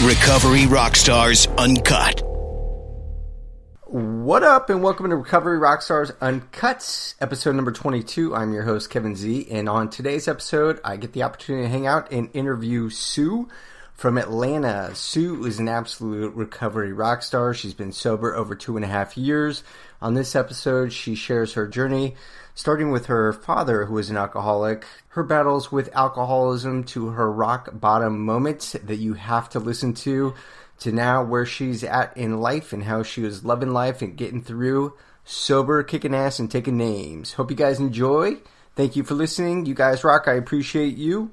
Recovery Rockstars Uncut. What up, and welcome to Recovery Rockstars Uncut, episode number 22. I'm your host, Kevin Z, and on today's episode, I get the opportunity to hang out and interview Sue from Atlanta. Sue is an absolute recovery rock star. She's been sober over 2.5 years. On this episode, she shares her journey, starting with her father, who was an alcoholic, her battles with alcoholism, to her rock bottom moments that you have to listen to now where she's at in life and how she was loving life and getting through, sober, kicking ass, and taking names. Hope you guys enjoy. Thank you for listening. You guys rock. I appreciate you.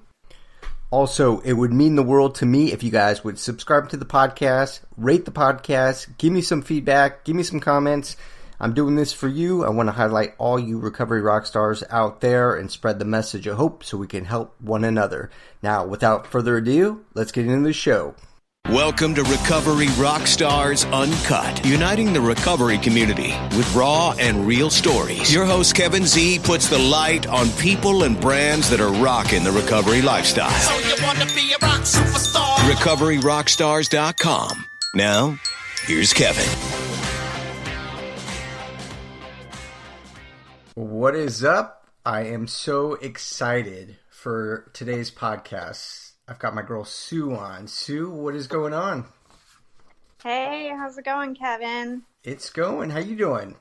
Also, it would mean the world to me if you guys would subscribe to the podcast, rate the podcast, give me some feedback, give me some comments. I'm doing this for you. I want to highlight all you recovery rock stars out there and spread the message of hope so we can help one another. Now, without further ado, let's get into the show. Welcome to Recovery Rockstars Uncut, uniting the recovery community with raw and real stories. Your host, Kevin Z, puts the light on people and brands that are rocking the recovery lifestyle. So you want to be a rock superstar? RecoveryRockstars.com. Now, here's Kevin. What is up? I am so excited for today's podcast. I've got my girl Sue on. Sue, what is going on? Hey, how's it going, Kevin? It's going. How you doing?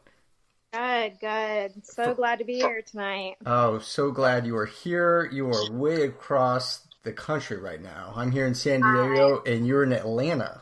Good. So glad to be here tonight. Oh, so glad you are here. You are way across the country right now. I'm here in San Diego, and you're in Atlanta.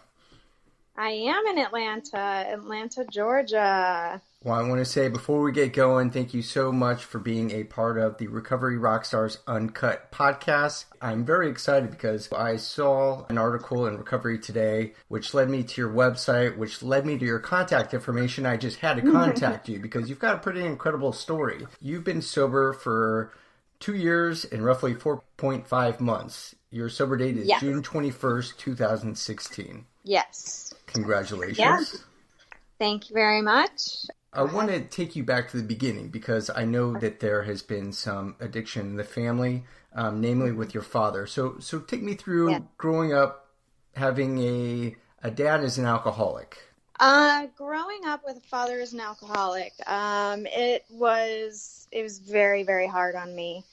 I am in Atlanta, Georgia. Well, I want to say before we get going, thank you so much for being a part of the Recovery Rockstars Uncut podcast. I'm very excited because I saw an article in Recovery Today, which led me to your website, which led me to your contact information. I just had to contact you because you've got a pretty incredible story. You've been sober for 2 years and roughly 4.5 months. Your sober date is June 21st, 2016. Yes. Congratulations. Yeah. Thank you very much. I want to take you back to the beginning because I know that there has been some addiction in the family, namely with your father. So take me through growing up, having a dad as an alcoholic. Growing up with a father as an alcoholic, it was very, very hard on me.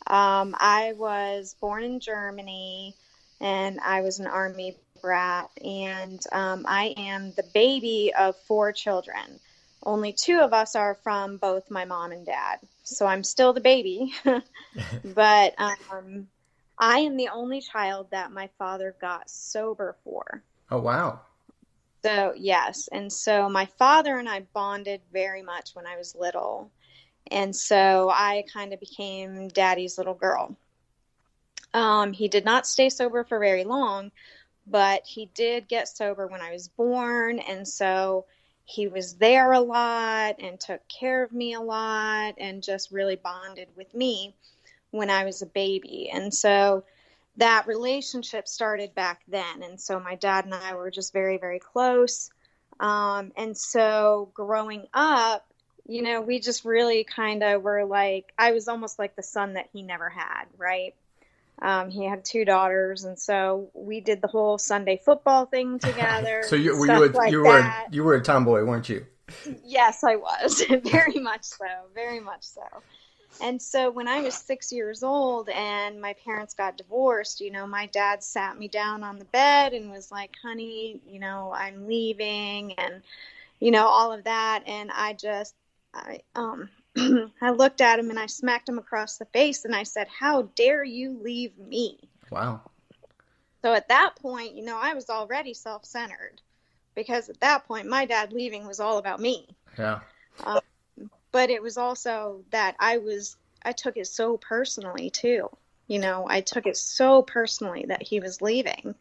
I was born in Germany, and I was an Army brat, and I am the baby of 4 children. Only 2 of us are from both my mom and dad. So I'm still the baby. But I am the only child that my father got sober for. Oh, wow. So, yes. And so my father and I bonded very much when I was little. And so I kind of became daddy's little girl. He did not stay sober for very long, but he did get sober when I was born. And so he was there a lot and took care of me a lot and just really bonded with me when I was a baby. And so that relationship started back then. And so my dad and I were just very, very close. And so growing up, we just really kind of were like, I was almost like the son that he never had, right? He had 2 daughters, and so we did the whole Sunday football thing together. So you were a tomboy, weren't you? Yes, I was. Very much so. And so when I was 6 years old and my parents got divorced, my dad sat me down on the bed and was like, honey, I'm leaving, and, all of that. And I looked at him and I smacked him across the face and I said, how dare you leave me? Wow. So at that point, I was already self-centered because at that point, my dad leaving was all about me. Yeah. But it was also that I took it so personally too. I took it so personally that he was leaving.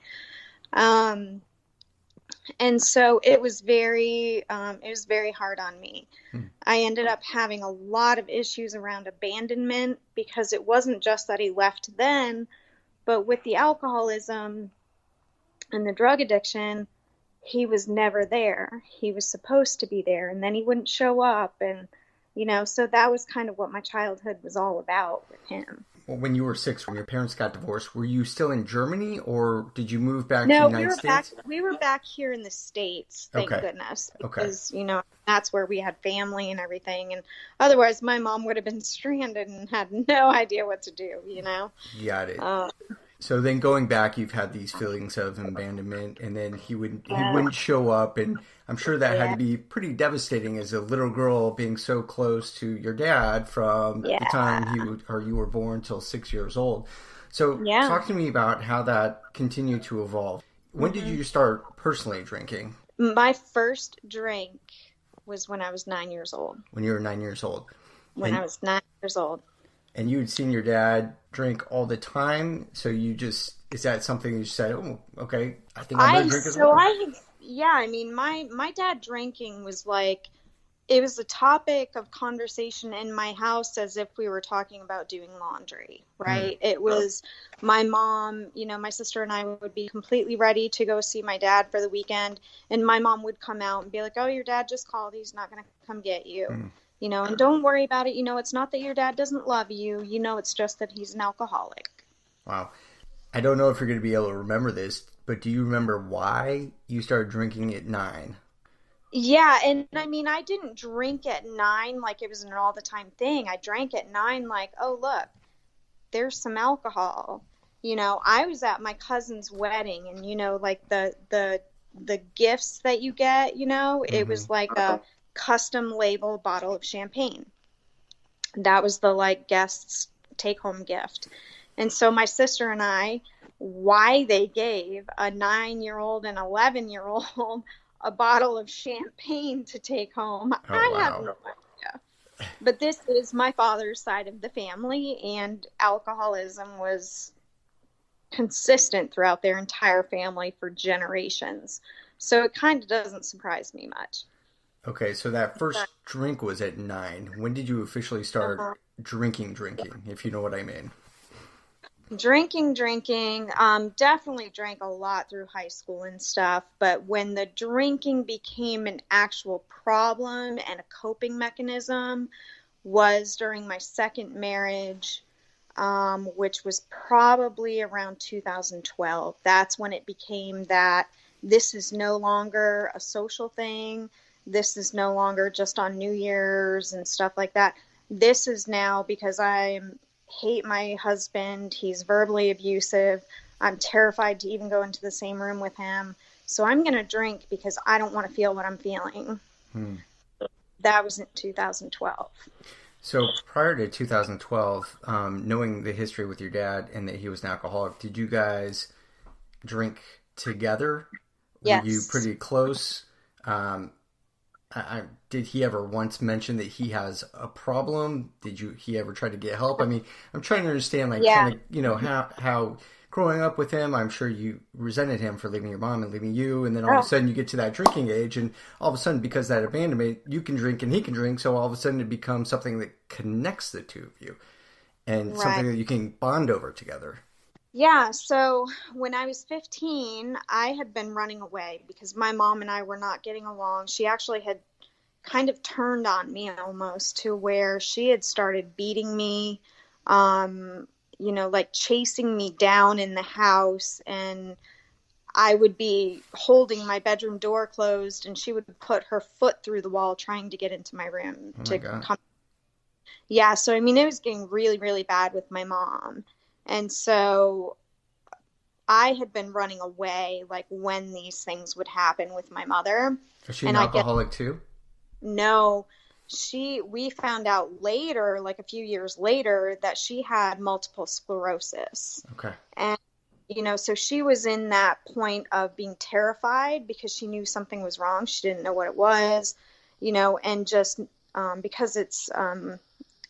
And so it was very hard on me. I ended up having a lot of issues around abandonment because it wasn't just that he left then, but with the alcoholism and the drug addiction, he was never there. He was supposed to be there, and then he wouldn't show up. And, so that was kind of what my childhood was all about with him. when you were 6, when your parents got divorced, were you still in Germany or did you move back to No, the United States? we were back here in the States, thank Okay. goodness, Okay. because, that's where we had family and everything. And otherwise my mom would have been stranded and had no idea what to do. Got it. Uh, So then going back, you've had these feelings of abandonment, and then he wouldn't show up, and I'm sure that had to be pretty devastating as a little girl being so close to your dad from the time you were born till 6 years old. So talk to me about how that continued to evolve. When did you start personally drinking? My first drink was when I was 9 years old. When you were 9 years old. I was 9 years old. And you had seen your dad drink all the time, so is that something you said, oh, okay, I think I'm going to drink as well? My dad drinking was like, it was a topic of conversation in my house as if we were talking about doing laundry, right? It was my mom, my sister and I would be completely ready to go see my dad for the weekend, and my mom would come out and be like, oh, your dad just called, he's not going to come get you. And don't worry about it. It's not that your dad doesn't love you. It's just that he's an alcoholic. Wow. I don't know if you're going to be able to remember this, but do you remember why you started drinking at 9? Yeah. And I didn't drink at 9 like it was an all the time thing. I drank at 9 like, oh, look, there's some alcohol. I was at my cousin's wedding and, like the gifts that you get, it was like a custom label bottle of champagne. That was the guest's take home gift. And so my sister and I, why they gave a 9-year-old and 11-year-old a bottle of champagne to take home, I have no idea. But this is my father's side of the family, and alcoholism was consistent throughout their entire family for generations. So it kind of doesn't surprise me much. Okay, so that first drink was at 9. When did you officially start drinking, if you know what I mean? Drinking. Definitely drank a lot through high school and stuff. But when the drinking became an actual problem and a coping mechanism was during my second marriage, which was probably around 2012. That's when it became that this is no longer a social thing. This is no longer just on New Year's and stuff like that. This is now because I hate my husband. He's verbally abusive. I'm terrified to even go into the same room with him. So I'm going to drink because I don't want to feel what I'm feeling. That was in 2012. So prior to 2012, knowing the history with your dad and that he was an alcoholic, did you guys drink together? Yes. Were you pretty close? Did he ever once mention that he has a problem? Did he ever try to get help? I'm trying to understand, how growing up with him, I'm sure you resented him for leaving your mom and leaving you, and then all of a sudden you get to that drinking age, and all of a sudden, because that abandonment, you can drink and he can drink, so all of a sudden it becomes something that connects the two of you, and something that you can bond over together. Yeah, so when I was 15, I had been running away because my mom and I were not getting along. She actually had kind of turned on me almost to where she had started beating me, chasing me down in the house, and I would be holding my bedroom door closed and she would put her foot through the wall trying to get into my room come. Yeah, so it was getting really, really bad with my mom. And so I had been running away, when these things would happen with my mother. Is she an alcoholic too? No, we found out later, a few years later, that she had multiple sclerosis. Okay. And, so she was in that point of being terrified because she knew something was wrong. She didn't know what it was, and just because it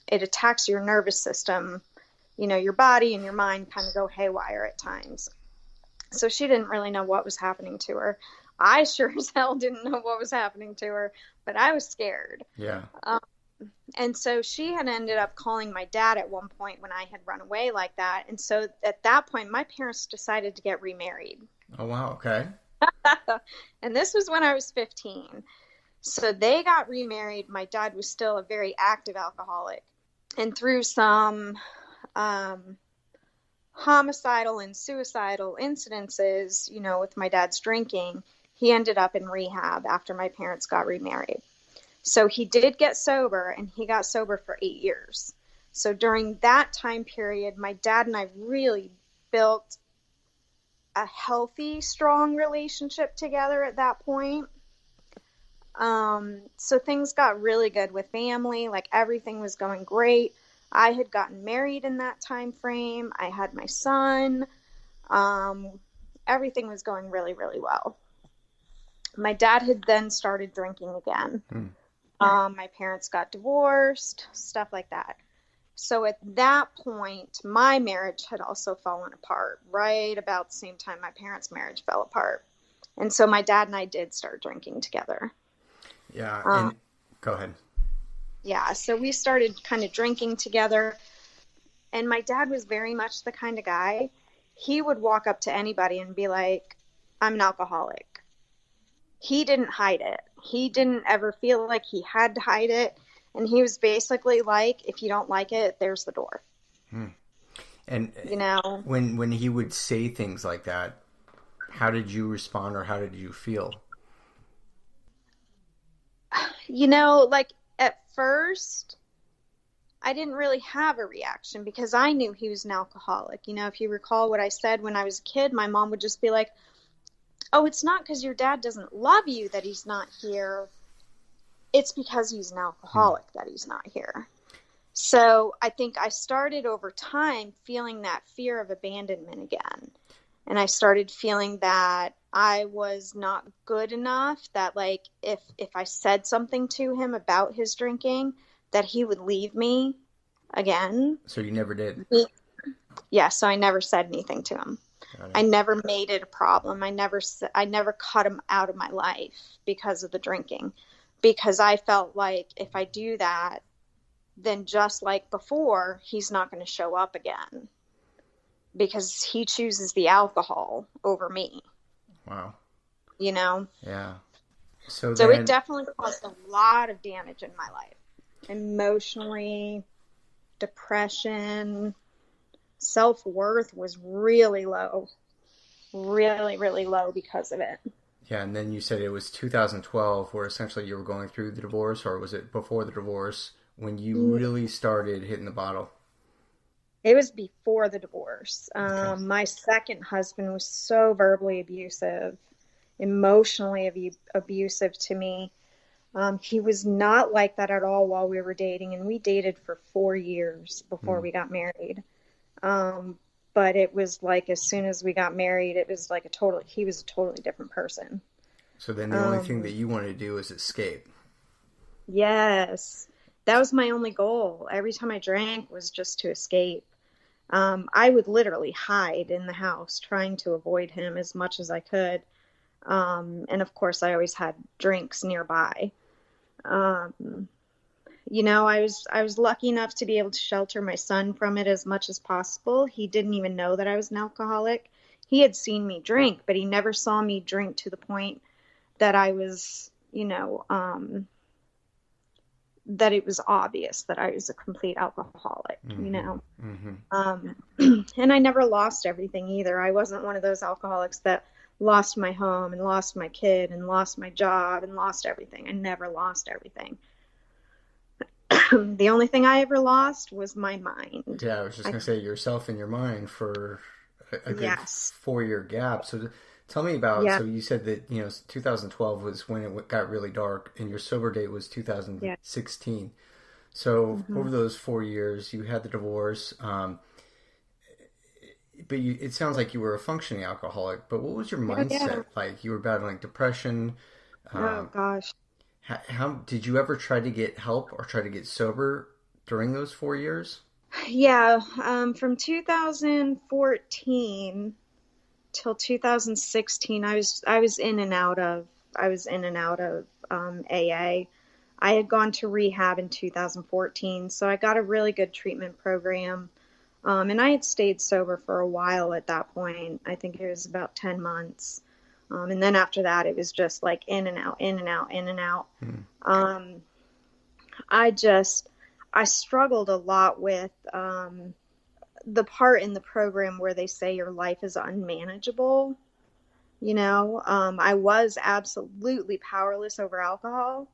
attacks your nervous system, your body and your mind kind of go haywire at times. So she didn't really know what was happening to her. I sure as hell didn't know what was happening to her, but I was scared. Yeah. And so she had ended up calling my dad at one point when I had run away like that. And so at that point, my parents decided to get remarried. Oh, wow. Okay. And this was when I was 15. So they got remarried. My dad was still a very active alcoholic. And through some homicidal and suicidal incidences, you know, with my dad's drinking, he ended up in rehab after my parents got remarried. So he did get sober, and he got sober for 8 years. So during that time period, my dad and I really built a healthy, strong relationship together at that point. So things got really good with family. Like, everything was going great. I had gotten married in that time frame. I had my son. Everything was going really, really well. My dad had then started drinking again. My parents got divorced, stuff like that. So at that point, my marriage had also fallen apart, right about the same time my parents' marriage fell apart. And so my dad and I did start drinking together. Yeah. And go ahead. Yeah. So we started kind of drinking together. And my dad was very much the kind of guy, he would walk up to anybody and be like, I'm an alcoholic. He didn't hide it. He didn't ever feel like he had to hide it. And he was basically like, if you don't like it, there's the door. And, you know, when he would say things like that, how did you respond, or how did you feel? You know, like, at first, I didn't really have a reaction because I knew he was an alcoholic. You know, if you recall what I said when I was a kid, my mom would just be like, oh, it's not because your dad doesn't love you that he's not here. It's because he's an alcoholic that he's not here. So I think I started over time feeling that fear of abandonment again. And I started feeling that I was not good enough, that like if I said something to him about his drinking, that he would leave me again. So you never did? Yeah, so I never said anything to him. I never made it a problem. I never cut him out of my life because of the drinking. Because I felt like if I do that, then just like before, he's not going to show up again. Because he chooses the alcohol over me. Wow. You know? Yeah. So it definitely caused a lot of damage in my life. Emotionally, depression, self-worth was really low. Really, really low because of it. Yeah, and then you said it was 2012 where essentially you were going through the divorce, or was it before the divorce when you really started hitting the bottle? It was before the divorce. Okay. My second husband was so verbally abusive, emotionally abusive to me. He was not like that at all while we were dating, and we dated for 4 years before we got married. But it was like as soon as we got married, it was like he was a totally different person. So then the only thing that you wanted to do was escape. Yes. That was my only goal. Every time I drank was just to escape. I would literally hide in the house trying to avoid him as much as I could. And of course I always had drinks nearby. You know, I was lucky enough to be able to shelter my son from it as much as possible. He didn't even know that I was an alcoholic. He had seen me drink, but he never saw me drink to the point that I was, you know, that it was obvious that I was a complete alcoholic, you know. And I never lost everything either. I wasn't one of those alcoholics that lost my home and lost my kid and lost my job and lost everything. I never lost everything. The only thing I ever lost was my mind. Yeah, I was just going to say yourself and your mind for a good 4-year gap. So tell me about, so you said that, you know, 2012 was when it got really dark and your sober date was 2016. So over those 4 years, you had the divorce, but it sounds like you were a functioning alcoholic, but what was your mindset like? You were battling depression. Oh, gosh. How did you ever try to get help or try to get sober during those 4 years? Yeah, from 2014 till 2016, I was in and out of AA. I had gone to rehab in 2014, so I got a really good treatment program. And I had stayed sober for a while at that point. I think it was about 10 months. And then after that, it was just like in and out, in and out, in and out. I struggled a lot with the part in the program where they say your life is unmanageable. I was absolutely powerless over alcohol,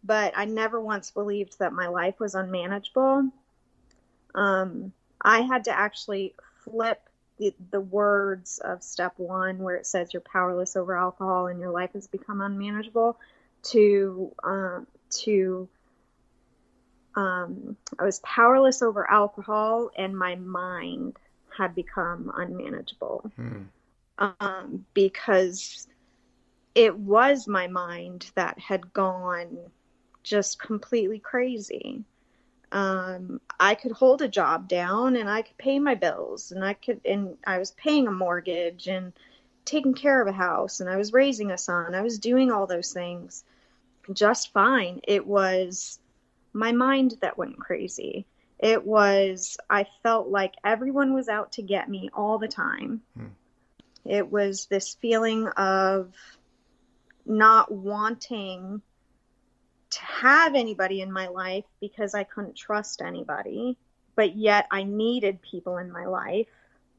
but I never once believed that my life was unmanageable. I had to actually flip the words of step 1, where it says you're powerless over alcohol and your life has become unmanageable, to I was powerless over alcohol and my mind had become unmanageable. Because it was my mind that had gone just completely crazy. I could hold a job down and I could pay my bills and I was paying a mortgage and taking care of a house and I was raising a son. I was doing all those things just fine. It was my mind that went crazy. I felt like everyone was out to get me all the time. It was this feeling of not wanting to have anybody in my life because I couldn't trust anybody, but yet I needed people in my life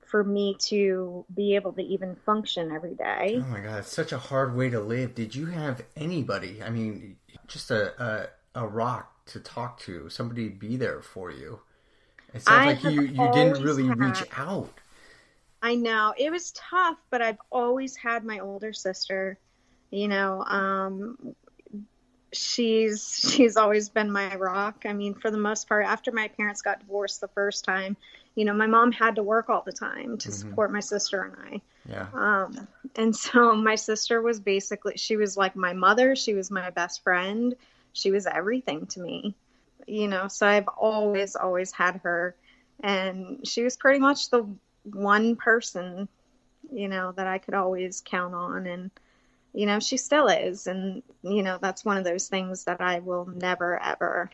for me to be able to even function every day. Oh my God, it's such a hard way to live. Did you have anybody? I mean, just a rock to talk to, somebody to be there for you. It sounds like you didn't really reach out. I know. It was tough, but I've always had my older sister. She's always been my rock. I mean, for the most part, after my parents got divorced the first time, my mom had to work all the time to support my sister and I. Yeah. And so my sister was she was like my mother. She was my best friend. She was everything to me, so I've always had her. And she was pretty much the one person, that I could always count on. And, she still is. And, that's one of those things that I will never, ever,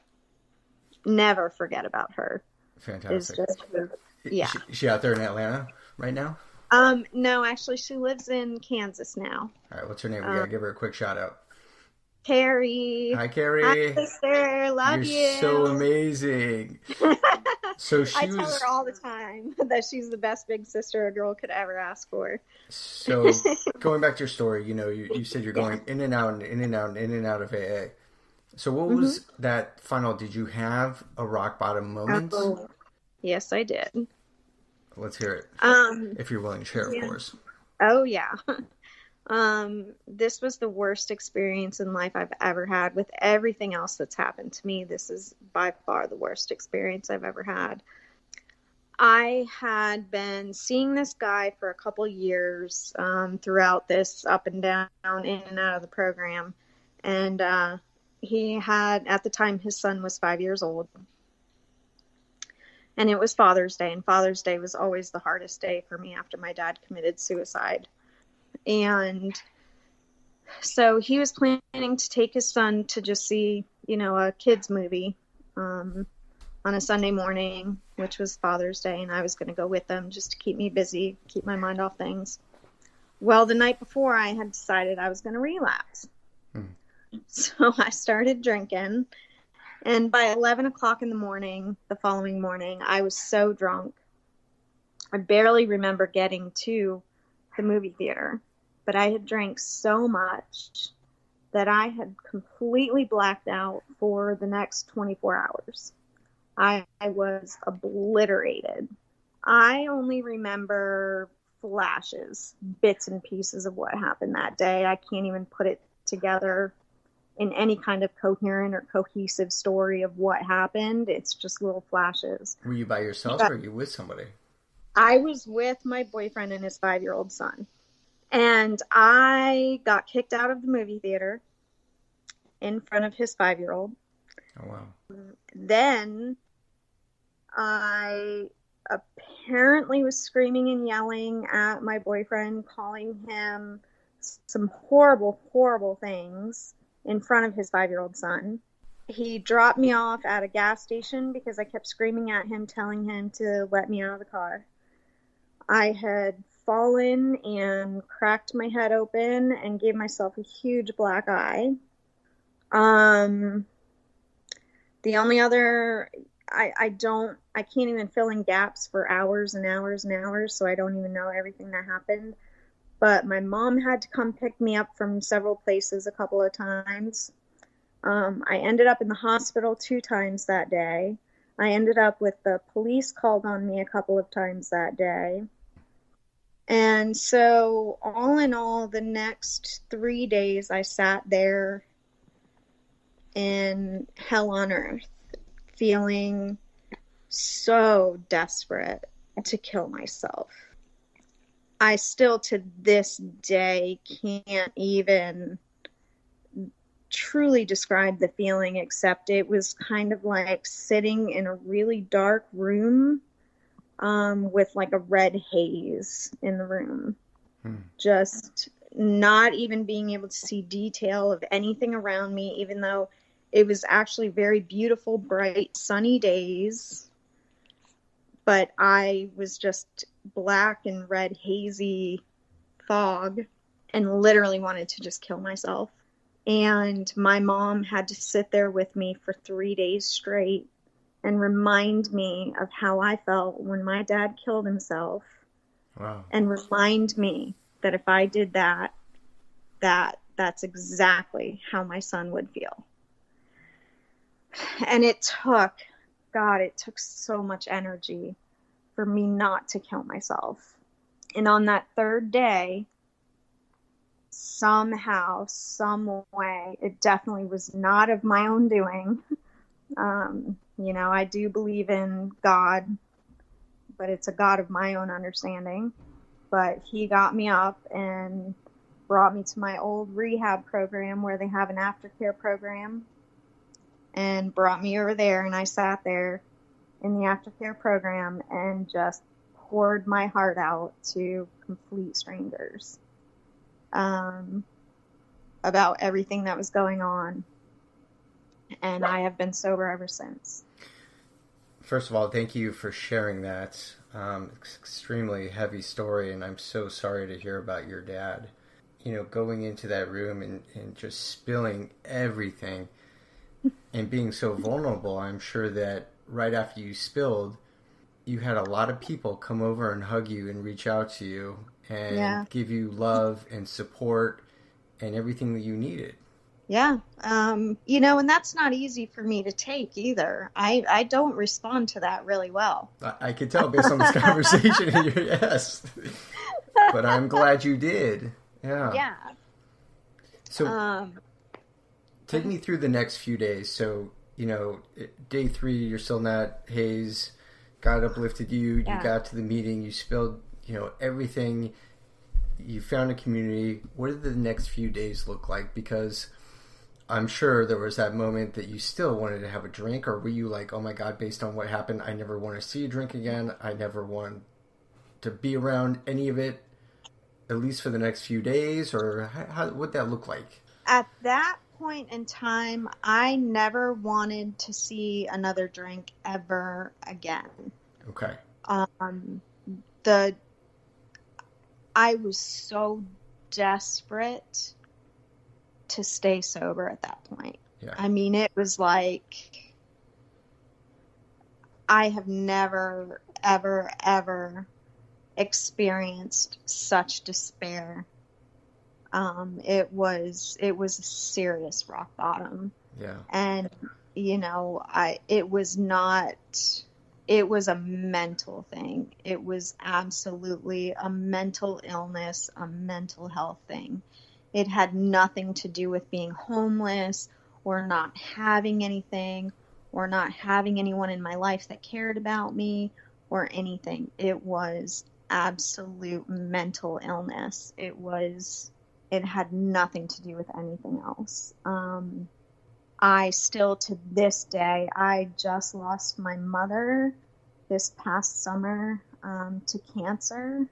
never forget about her. Fantastic. Yeah. Is she out there in Atlanta right now? No, actually she lives in Kansas now. All right. What's her name? We got to give her a quick shout out. Carrie. Hi, Carrie. Hi, sister. Love you. You're so amazing. So I tell her all the time that she's the best big sister a girl could ever ask for. So going back to your story, you said you're going in and out and in and out and in and out of AA. So what was that final? Did you have a rock bottom moment? Oh, yes, I did. Let's hear it. If you're willing to share, of course. Oh, yeah. This was the worst experience in life I've ever had. With everything else that's happened to me, this is by far the worst experience I've ever had. I had been seeing this guy for a couple years throughout this up and down, in and out of the program. And he had, at the time, his son was 5 years old. And it was Father's Day, and Father's Day was always the hardest day for me after my dad committed suicide. And so he was planning to take his son to just see, a kid's movie on a Sunday morning, which was Father's Day, and I was going to go with them just to keep me busy, keep my mind off things. Well, the night before, I had decided I was going to relapse. So I started drinking, and by 11 o'clock in the morning, the following morning, I was so drunk. I barely remember getting to the movie theater, but I had drank so much that I had completely blacked out for the next 24 hours. I was obliterated. I only remember flashes, bits and pieces of what happened that day. I can't even put it together in any kind of coherent or cohesive story of what happened. It's just little flashes. Were you by yourself or were you with somebody? I was with my boyfriend and his 5-year-old son. And I got kicked out of the movie theater in front of his 5-year-old. Oh, wow. Then I apparently was screaming and yelling at my boyfriend, calling him some horrible, horrible things in front of his 5-year-old son. He dropped me off at a gas station because I kept screaming at him, telling him to let me out of the car. I had fallen and cracked my head open and gave myself a huge black eye. The only other I can't even fill in gaps for hours and hours and hours, so I don't even know everything that happened. But my mom had to come pick me up from several places a couple of times. I ended up in the hospital 2 times that day. I ended up with the police called on me a couple of times that day. And so all in all, the next 3 days I sat there in hell on earth, feeling so desperate to kill myself. I still to this day can't even truly describe the feeling, except it was kind of like sitting in a really dark room with like a red haze in the room. Just not even being able to see detail of anything around me, even though it was actually very beautiful, bright, sunny days. But I was just black and red, hazy fog and literally wanted to just kill myself. And my mom had to sit there with me for 3 days straight and remind me of how I felt when my dad killed himself. Wow. And remind me that if I did that, that's exactly how my son would feel. And it took so much energy for me not to kill myself. And on that 3rd day, somehow, some way, it definitely was not of my own doing. I do believe in God, but it's a God of my own understanding. But he got me up and brought me to my old rehab program where they have an aftercare program, and brought me over there, and I sat there in the aftercare program and just poured my heart out to complete strangers about everything that was going on. And I have been sober ever since. First of all, thank you for sharing that. It's an extremely heavy story, and I'm so sorry to hear about your dad. Going into that room and just spilling everything and being so vulnerable. I'm sure that right after you spilled, you had a lot of people come over and hug you and reach out to you and give you love and support and everything that you needed. Yeah. And that's not easy for me to take either. I don't respond to that really well. I could tell based on this conversation. Yes. But I'm glad you did. Yeah. Yeah. So take me through the next few days. So, day 3, you're still in that haze. God uplifted you. You got to the meeting. You spilled, everything. You found a community. What did the next few days look like? Because I'm sure there was that moment that you still wanted to have a drink, or were you like, oh my God, based on what happened, I never want to see you drink again. I never want to be around any of it, at least for the next few days, or how would that look like? At that point in time, I never wanted to see another drink ever again. Okay. I was so desperate to stay sober at that point. Yeah. I mean, it was like I have never, ever, ever experienced such despair. It was a serious rock bottom. Yeah. And, it was a mental thing. It was absolutely a mental illness, a mental health thing. It had nothing to do with being homeless or not having anything or not having anyone in my life that cared about me or anything. It was absolute mental illness. It had nothing to do with anything else. I still, to this day, I just lost my mother this past summer to cancer.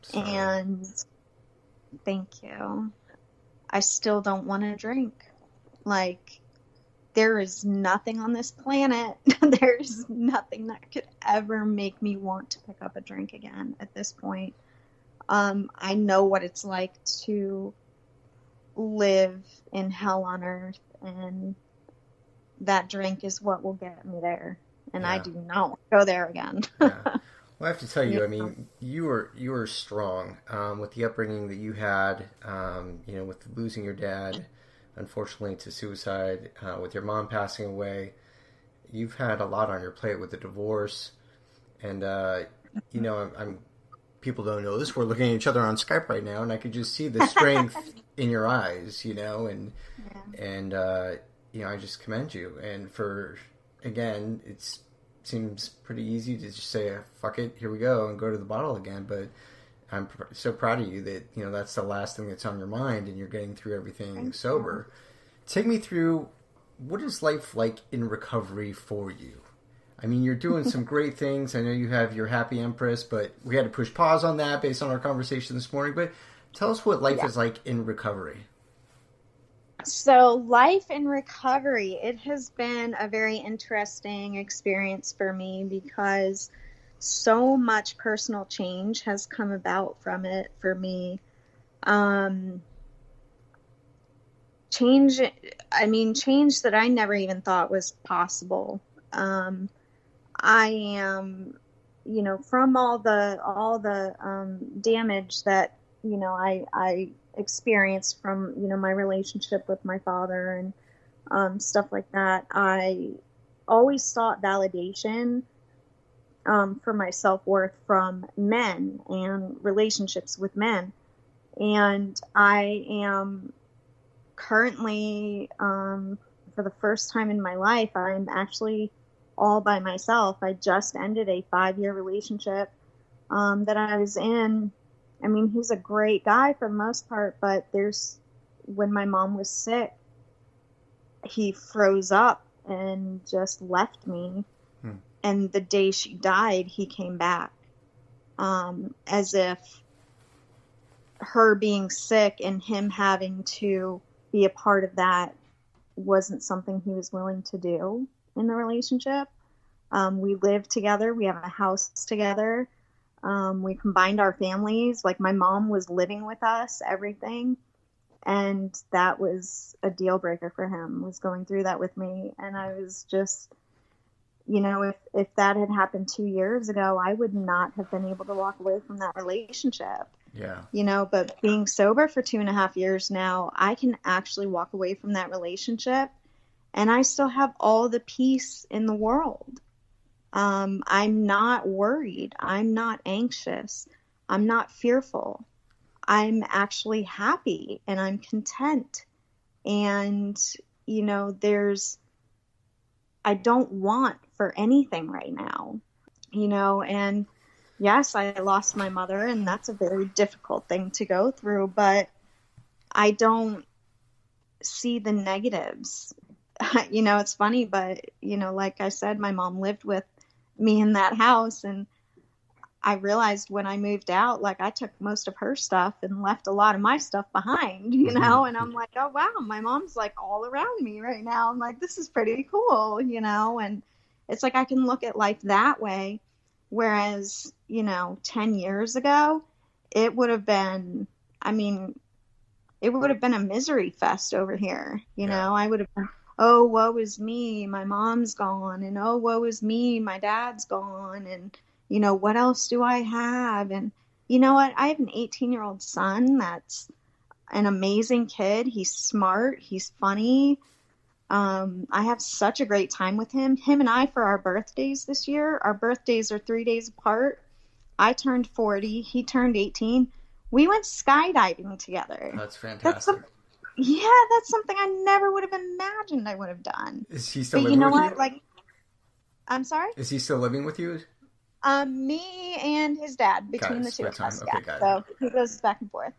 Sorry. And thank you. I still don't want to drink. Like, there is nothing on this planet. There's nothing that could ever make me want to pick up a drink again at this point. I know what it's like to live in hell on earth, and that drink is what will get me there. and Yeah. I do not want to go there again. Yeah. Well, I have to tell you, Yeah. I mean, you were strong with the upbringing that you had. With losing your dad, unfortunately, to suicide, with your mom passing away. You've had a lot on your plate with the divorce, and I'm people don't know this. We're looking at each other on Skype right now, and I could just see the strength in your eyes, I just commend you. And again, it seems pretty easy to just say, fuck it, here we go, and go to the bottle again. But I'm so proud of you that, that's the last thing that's on your mind, and you're getting through everything sober. Take me through, what is life like in recovery for you? I mean, you're doing some great things. I know you have your Happy Empress, but we had to push pause on that based on our conversation this morning. But tell us what life is like in recovery. So life in recovery, it has been a very interesting experience for me because so much personal change has come about from it for me. Change that I never even thought was possible. I am, from all the damage that, I experienced from, my relationship with my father and stuff like that. I always sought validation for my self-worth from men and relationships with men. And I am currently, for the first time in my life, I'm actually all by myself. I just ended a 5-year relationship that I was in. I mean, he's a great guy for the most part, but when my mom was sick, he froze up and just left me. And the day she died, he came back, as if her being sick and him having to be a part of that wasn't something he was willing to do in the relationship. We live together. We have a house together. We combined our families. Like, my mom was living with us, everything. And that was a deal breaker for him, was going through that with me. And I was just, if that had happened 2 years ago, I would not have been able to walk away from that relationship. Yeah. But being sober for 2.5 years now, I can actually walk away from that relationship and I still have all the peace in the world. I'm not worried. I'm not anxious. I'm not fearful. I'm actually happy and I'm content. And, I don't want for anything right now, and yes, I lost my mother, and that's a very difficult thing to go through, but I don't see the negatives. It's funny, but, like I said, my mom lived with me in that house, and I realized when I moved out, like, I took most of her stuff and left a lot of my stuff behind, and I'm like, oh, wow, my mom's like all around me right now. I'm like, this is pretty cool, and it's like I can look at life that way. Whereas, 10 years ago, it would have been a misery fest over here. I would have been, oh, woe is me, my mom's gone. And oh, woe is me, my dad's gone. And, what else do I have? And you know what? I have an 18-year-old son that's an amazing kid. He's smart. He's funny. I have such a great time with him. Him and I, for our birthdays this year, our birthdays are 3 days apart. I turned 40. He turned 18. We went skydiving together. That's fantastic. That's something I never would have imagined I would have done. Is he still living with you? Like, I'm sorry? Is he still living with you? Me and his dad, between the two of us. Okay, yeah. So he goes back and forth.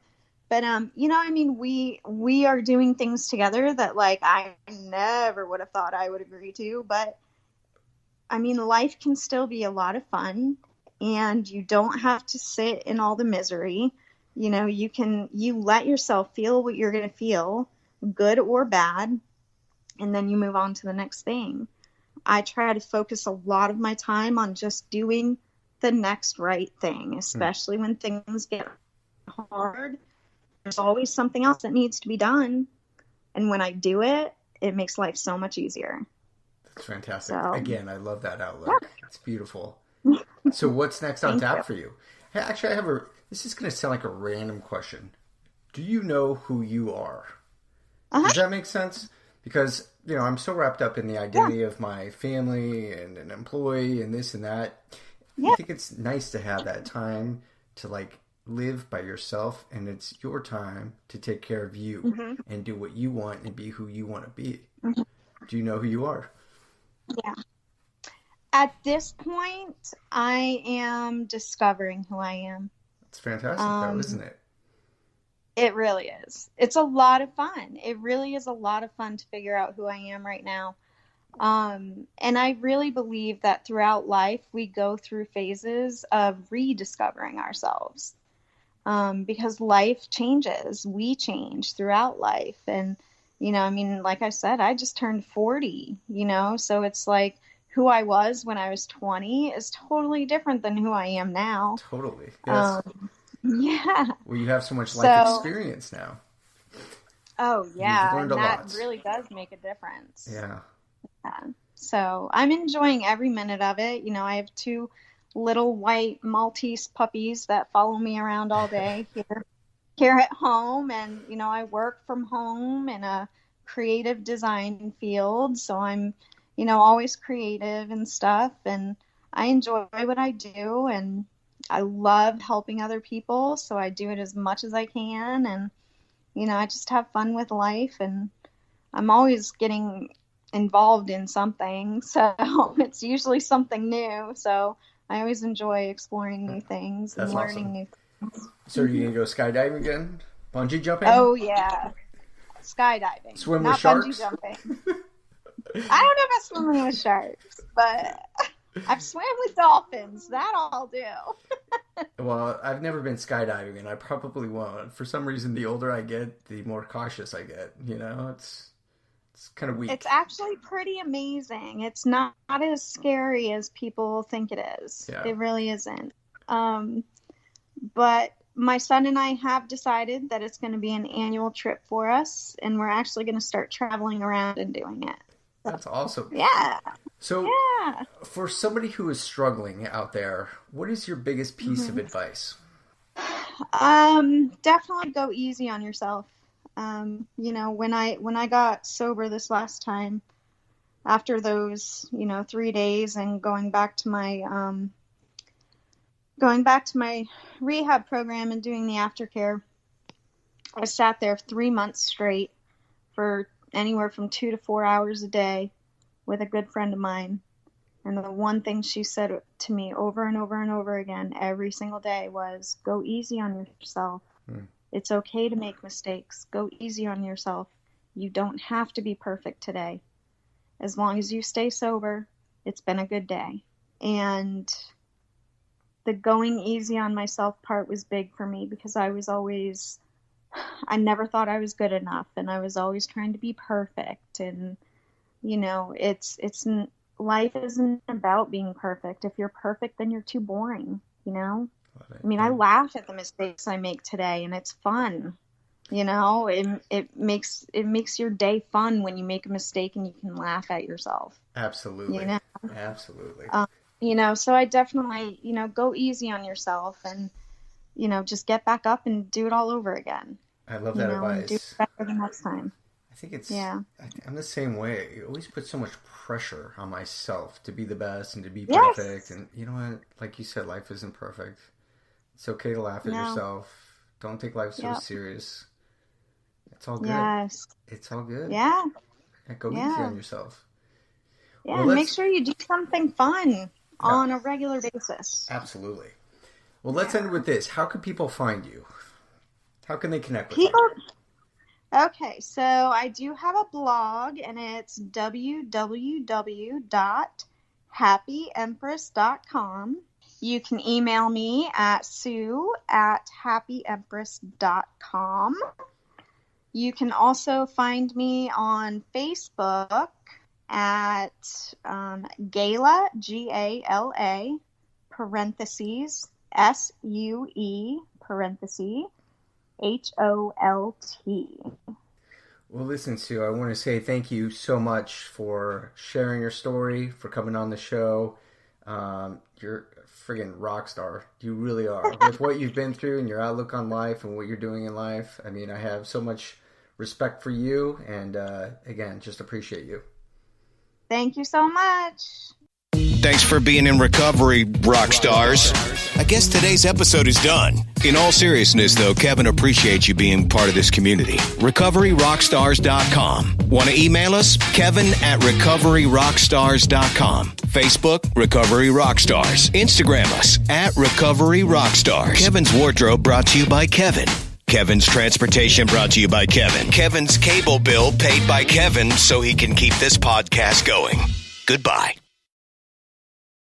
But, we are doing things together that, like, I never would have thought I would agree to. But, life can still be a lot of fun, and you don't have to sit in all the misery. You let yourself feel what you're going to feel, good or bad, and then you move on to the next thing. I try to focus a lot of my time on just doing the next right thing, especially when things get hard. There's always something else that needs to be done. And when I do it, it makes life so much easier. It's fantastic. So, Again, I love that outlook. yeah. It's beautiful. So what's next on tap for you? Hey, actually, this is going to sound like a random question. Do you know who you are? Does that make sense? Because, I'm so wrapped up in the identity of my family and an employee and this and that. Yeah. I think it's nice to have that time to live by yourself, and it's your time to take care of you and do what you want and be who you want to be. Do you know who you are? Yeah. At this point, I am discovering who I am. It's fantastic, though, isn't it? It really is. It's a lot of fun. It really is a lot of fun to figure out who I am right now. And I really believe that throughout life, we go through phases of rediscovering ourselves. Because life changes. We change throughout life. And, like I said, I just turned 40, so it's like who I was when I was 20 is totally different than who I am now. Totally. Yes. Yeah. Well, you have so much life experience now. Oh, yeah. You've learned a lot. That really does make a difference. Yeah. So I'm enjoying every minute of it. I have 2 little white Maltese puppies that follow me around all day here at home. And, I work from home in a creative design field. So I'm, always creative and stuff. And I enjoy what I do. And I love helping other people. So I do it as much as I can. And, I just have fun with life. And I'm always getting involved in something. So it's usually something new. So I always enjoy exploring new things and learning new things. So are you going to go skydiving again? Bungee jumping? Oh, yeah. Skydiving. Swim Not with sharks? Bungee jumping. I don't know about swimming with sharks, but I've swam with dolphins. That I'll do. Well, I've never been skydiving, and I probably won't. For some reason, the older I get, the more cautious I get. It's kind of weak. It's actually pretty amazing. It's not as scary as people think it is. Yeah. It really isn't. But my son and I have decided that it's going to be an annual trip for us, and we're actually going to start traveling around and doing it. That's awesome. Yeah. So for somebody who is struggling out there, what is your biggest piece of advice? Definitely go easy on yourself. When I got sober this last time, after those, 3 days and going back to my rehab program and doing the aftercare, I sat there 3 months straight for anywhere from 2 to 4 hours a day with a good friend of mine. And the one thing she said to me over and over and over again every single day was, go easy on yourself. It's okay to make mistakes. Go easy on yourself. You don't have to be perfect today. As long as you stay sober, it's been a good day. And the going easy on myself part was big for me because I never thought I was good enough, and I was always trying to be perfect. And, life isn't about being perfect. If you're perfect, then you're too boring, I laugh at the mistakes I make today, and it's fun. It makes your day fun when you make a mistake and you can laugh at yourself. Absolutely. Absolutely. So I definitely, go easy on yourself and, just get back up and do it all over again. I love that advice. And do it better the next time. I think I'm the same way. You always put so much pressure on myself to be the best and to be perfect. And you know what? Like you said, life isn't perfect. It's okay to laugh at yourself. Don't take life so serious. It's all good. Yes. It's all good. Yeah. Go easy on yourself. Yeah, well, make sure you do something fun on a regular basis. Absolutely. Well, let's end with this. How can people find you? How can they connect with you? Okay, so I do have a blog, and it's www.happyempress.com. You can email me at sue@happyempress.com. You can also find me on Facebook at Gala, Gala, parentheses, SUE, parentheses, HOLT. Well, listen, Sue, I want to say thank you so much for sharing your story, for coming on the show. You're a friggin' rock star. You really are. With what you've been through and your outlook on life and what you're doing in life, I mean, I have so much respect for you and, again, just appreciate you. Thank you so much. Thanks for being in recovery, rock stars. I guess today's episode is done. In all seriousness, though, Kevin appreciates you being part of this community. RecoveryRockstars.com. Want to email us? Kevin@RecoveryRockstars.com. Facebook, Recovery Rockstars. Instagram us @RecoveryRockstars. Kevin's Wardrobe brought to you by Kevin. Kevin's Transportation brought to you by Kevin. Kevin's cable bill paid by Kevin so he can keep this podcast going. Goodbye.